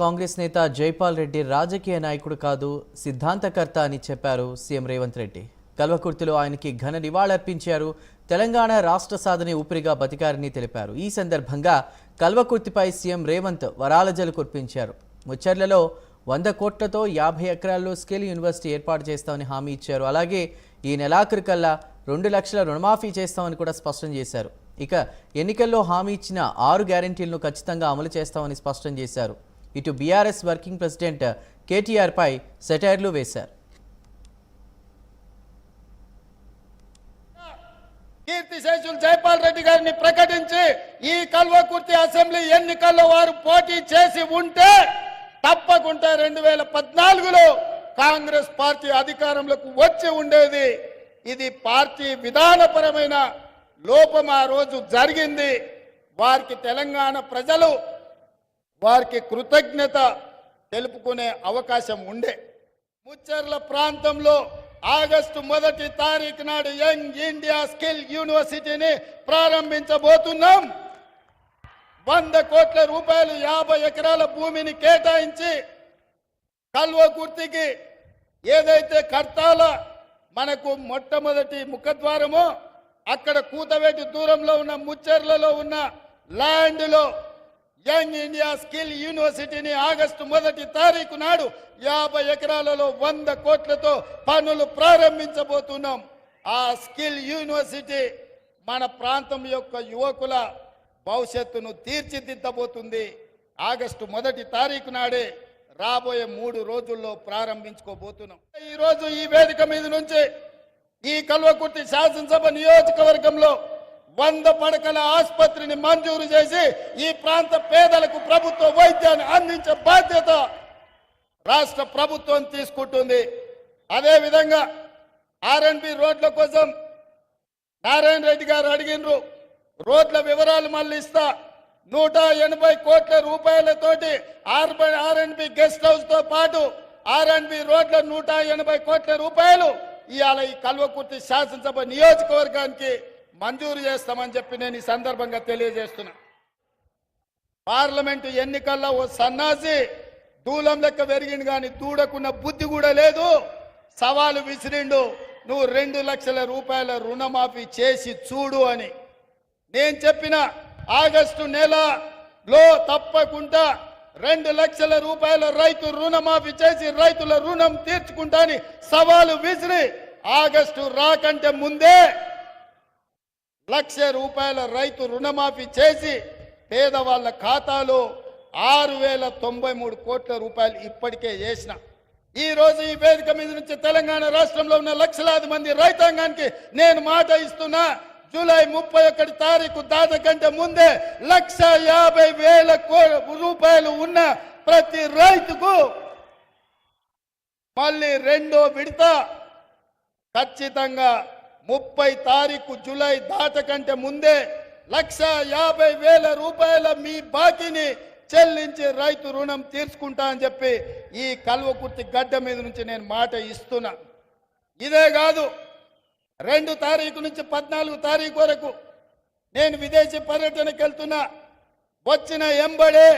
కాంగ్రెస్ నేత జైపాల్ రెడ్డి రాజకీయ నాయకుడు కాదు, సిద్ధాంతకర్త అని చెప్పారు సీఎం రేవంత్ రెడ్డి. కల్వకుర్తిలో ఆయనకి ఘన నివాళులర్పించారు. తెలంగాణ రాష్ట్ర సాధన ఊపిరిగా బతికారని తెలిపారు. ఈ సందర్భంగా కల్వకుర్తిపై సీఎం రేవంత్ వరాలజలు కురిపించారు. ముచ్చర్లలో 100 కోట్లతో 50 ఎకరాల్లో స్కిల్ యూనివర్సిటీ ఏర్పాటు చేస్తామని హామీ ఇచ్చారు. అలాగే ఈ నెలాఖరుకల్లా 2 లక్షల రుణమాఫీ చేస్తామని కూడా స్పష్టం చేశారు. ఇక ఎన్నికల్లో హామీ ఇచ్చిన 6 గ్యారెంటీలను ఖచ్చితంగా అమలు చేస్తామని స్పష్టం చేశారు. ఇటు బీఆర్ఎస్ వర్కింగ్ ప్రెసిడెంట్ కేటీఆర్ పై సెటైర్లు వేశారు. కీర్తిశేషులు జైపాల్ రెడ్డి గారిని ప్రకటించి ఈ కల్వకుర్తి అసెంబ్లీ ఎన్నికల్లో వారు పోటీ చేసి ఉంటే తప్పకుండా 2014లో కాంగ్రెస్ పార్టీ అధికారంలోకి వచ్చి ఉండేది. ఇది పార్టీ విధానపరమైన లోపం ఆ రోజు జరిగింది. వారికి తెలంగాణ ప్రజలు వారికి కృతజ్ఞత తెలుపుకునే అవకాశం ఉండే. ముచ్చర్ల ప్రాంతంలో ఆగస్టు 1వ తారీఖు నాడు యంగ్ ఇండియా స్కిల్ యూనివర్సిటీని ప్రారంభించబోతున్నాం. 100 కోట్ల రూపాయలు 50 ఎకరాల భూమిని కేటాయించి కల్వకుర్తికి ఏదైతే కర్తాల మనకు మొట్టమొదటి ముఖద్వారమో అక్కడ కూతవేటి దూరంలో ఉన్న ముచ్చర్లలో ఉన్న ల్యాండ్లో యంగ్ ఇండియా స్కిల్ యూనివర్సిటీని ఆగస్టు 1వ తారీఖు నాడు 50 ఎకరాలలో 100 కోట్లతో పనులు ప్రారంభించబోతున్నాం. ఆ స్కిల్ యూనివర్సిటీ మన ప్రాంతం యొక్క యువకుల భవిష్యత్తును తీర్చిదిద్దబోతుంది. ఆగస్టు 1వ తారీఖు నాడే రాబోయే 3 రోజుల్లో ప్రారంభించుకోబోతున్నాం. ఈరోజు ఈ వేదిక మీద నుంచి ఈ కల్వకుర్తి శాసనసభ నియోజకవర్గంలో 100 పడకల ఆసుపత్రిని మంజూరు చేసి ఈ ప్రాంత పేదలకు ప్రభుత్వ వైద్యాన్ని అందించే బాధ్యత రాష్ట్ర ప్రభుత్వం తీసుకుంటుంది. అదేవిధంగా ఆర్ఎండ్బి రోడ్ల కోసం నారాయణ రెడ్డి గారు అడిగినరు. రోడ్ల వివరాలు మళ్ళీ ఇస్తా. 180 కోట్ల రూపాయలతోటి ఆర్ఎండ్బి గెస్ట్ హౌస్ తో పాటు ఆర్ఎండ్బి రోడ్ల 180 కోట్ల రూపాయలు ఇవాళ ఈ కల్వకుర్తి శాసనసభ నియోజకవర్గానికి మంజూరు చేస్తామని చెప్పి నేను ఈ సందర్భంగా తెలియజేస్తున్నా. పార్లమెంటు ఎన్నికల్లో ఓ సన్నాసి దూలం లెక్క పెరిగిండు కానీ దూడకున్న బుద్ధి కూడా లేదు. సవాలు విసిరిండు, నువ్వు 2 లక్షల రూపాయల రుణమాఫీ చేసి చూడు అని. నేను చెప్పిన ఆగస్టు నెలలో తప్పకుండా 2 లక్షల రూపాయల రైతు రుణమాఫీ చేసి రైతుల రుణం తీర్చుకుంటా అని సవాలు విసిరి ఆగస్టు రాకంటే ముందే 1 లక్ష రూపాయల రైతు రుణమాఫీ చేసి పేదవాళ్ళ ఖాతాలో 6,093 కోట్ల రూపాయలు ఇప్పటికే వేసిన. ఈ రోజు ఈ వేదిక మీద నుంచి తెలంగాణ రాష్ట్రంలో ఉన్న లక్షలాది మంది రైతాంగానికి నేను మాట ఇస్తున్నా. జూలై 31 తారీఖు దాటకంటే ముందే 1,50,000 రూపాయలు ఉన్న ప్రతి రైతుకు మళ్ళీ 2వ విడత ఖచ్చితంగా 30 తారీఖు జూలై దాటకంటే ముందే 1,50,000 రూపాయల మీ బాకీని చెల్లించి రైతు రుణం తీర్చుకుంటా అని చెప్పి ఈ కల్వకుర్తి గడ్డ మీద నుంచి నేను మాట ఇస్తున్నా. ఇదే కాదు, 2 తారీఖు నుంచి 14 తారీఖు వరకు నేను విదేశీ పర్యటనకు వెళ్తున్నా. వచ్చిన ఎంబడే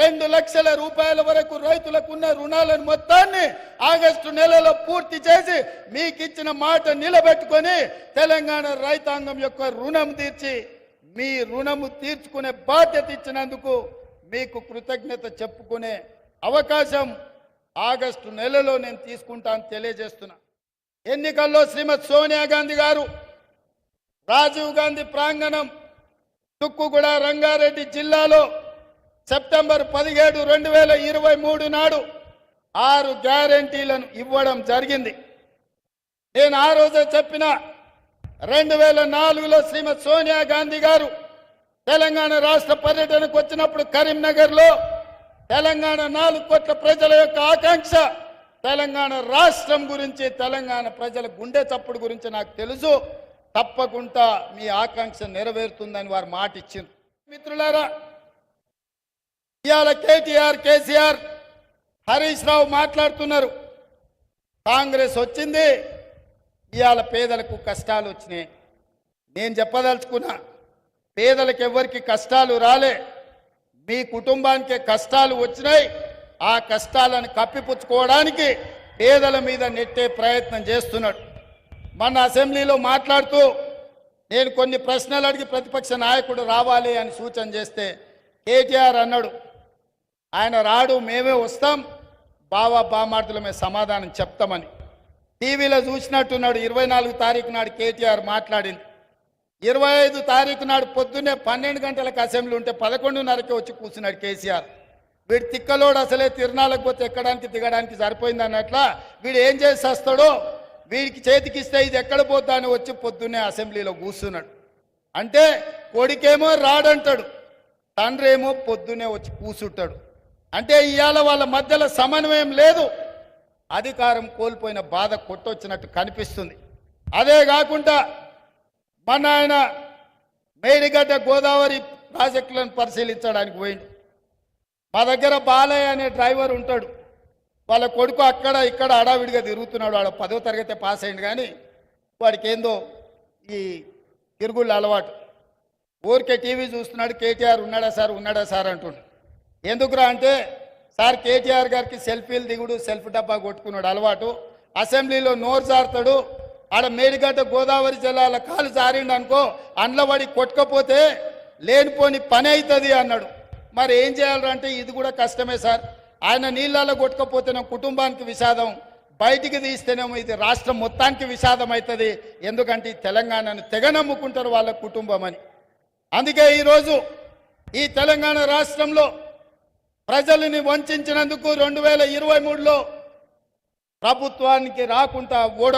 2 లక్షల రూపాయల వరకు రైతులకున్న రుణాలను మొత్తాన్ని ఆగస్టు నెలలో పూర్తి చేసి మీకు ఇచ్చిన మాట నిలబెట్టుకొని తెలంగాణ రైతాంగం యొక్క రుణం తీర్చి మీ రుణము తీర్చుకునే బాధ్యత ఇచ్చినందుకు మీకు కృతజ్ఞత చెప్పుకునే అవకాశం ఆగస్టు నెలలో నేను తీసుకుంటాను తెలియజేస్తున్నా. ఎన్నికల్లో శ్రీమతి సోనియా గాంధీ గారు రాజీవ్ గాంధీ ప్రాంగణం తుక్కుగూడ రంగారెడ్డి జిల్లాలో సెప్టెంబర్ 17, 2023 నాడు 6 గ్యారెంటీలను ఇవ్వడం జరిగింది. నేను ఆ రోజే చెప్పిన 2004లో శ్రీమతి సోనియా గాంధీ గారు తెలంగాణ రాష్ట్ర పర్యటనకు వచ్చినప్పుడు కరీంనగర్లో తెలంగాణ 4 కోట్ల ప్రజల యొక్క ఆకాంక్ష తెలంగాణ రాష్ట్రం గురించి, తెలంగాణ ప్రజల గుండె చప్పుడు గురించి నాకు తెలుసు. తప్పకుండా మీ ఆకాంక్ష నెరవేరుతుందని వారు మాట ఇచ్చింది. మిత్రులారా, ఇవాళ కేటీఆర్, కేసీఆర్, హరీష్ రావు మాట్లాడుతున్నారు. కాంగ్రెస్ వచ్చింది, ఇవాళ పేదలకు కష్టాలు వచ్చినాయి. నేను చెప్పదలుచుకున్నా, పేదలకు ఎవరికి కష్టాలు రాలే. మీ కుటుంబానికి కష్టాలు వచ్చినాయి, ఆ కష్టాలను కప్పిపుచ్చుకోవడానికి పేదల మీద నెట్టే ప్రయత్నం చేస్తున్నాడు. మన అసెంబ్లీలో మాట్లాడుతూ నేను కొన్ని ప్రశ్నలు అడిగి ప్రతిపక్ష నాయకుడు రావాలి అని సూచన చేస్తే కేటీఆర్ అన్నాడు, ఆయన రాడు, మేమే వస్తాం, బామార్దులమే సమాధానం చెప్తామని. టీవీలో చూసినట్టున్నాడు. 24 తారీఖు నాడు కేటీఆర్ మాట్లాడింది. 25 తారీఖు నాడు పొద్దున్నే 12 గంటలకు అసెంబ్లీ ఉంటే 11:30కి వచ్చి కూర్చున్నాడు కేసీఆర్. వీడు తిక్కలోడు, అసలే తిరణాలకు పోతే ఎక్కడానికి దిగడానికి సరిపోయింది అన్నట్ల వీడు ఏం చేసి వస్తాడో, వీడికి చేతికిస్తే ఇది ఎక్కడ పోతా అని వచ్చి పొద్దున్నే అసెంబ్లీలో కూర్చున్నాడు. అంటే కొడుకేమో రాడంటాడు, తండ్రి ఏమో పొద్దున్నే వచ్చి కూర్చుంటాడు. అంటే ఇవాళ వాళ్ళ మధ్యలో సమన్వయం లేదు, అధికారం కోల్పోయిన బాధ కొట్టొచ్చినట్టు కనిపిస్తుంది. అదే కాకుండా మన ఆయన మేడిగడ్డ గోదావరి ప్రాజెక్టులను పరిశీలించడానికి పోయిండు. మా దగ్గర బాలయ్య అనే డ్రైవర్ ఉంటాడు, వాళ్ళ కొడుకు అక్కడ ఇక్కడ అడావిడిగా తిరుగుతున్నాడు. వాడు 10వ తరగతి పాస్ అయింది, కానీ వాడికి ఏందో ఈ తిరుగుళ్ళు అలవాటు. ఊరికే టీవీ చూస్తున్నాడు, కేటీఆర్ ఉన్నాడా సార్ అంటుండు. ఎందుకురా అంటే, సార్ కేటీఆర్ గారికి సెల్ఫీలు దిగుడు, సెల్ఫ్ డబ్బా కొట్టుకున్నాడు అలవాటు, అసెంబ్లీలో నోరు జారుతాడు, ఆడ మేడిగడ్డ గోదావరి జిల్లాల కాలు జారిండు అనుకో, అండ్లబడి కొట్టుకపోతే లేనిపోని పని అవుతుంది అన్నాడు. మరి ఏం చేయాలంటే ఇది కూడా కష్టమే సార్, ఆయన నీళ్ళలో కొట్టుకపోతేనే కుటుంబానికి విషాదం, బయటికి తీస్తేనేమో ఇది రాష్ట్రం మొత్తానికి విషాదం అవుతుంది, ఎందుకంటే ఈ తెలంగాణను తెగ నమ్ముకుంటారు వాళ్ళ కుటుంబం అని. అందుకే ఈరోజు ఈ తెలంగాణ రాష్ట్రంలో ప్రజలని వంచినందుకు 2023లో ప్రభుత్వానికి రాకుండా ఓడ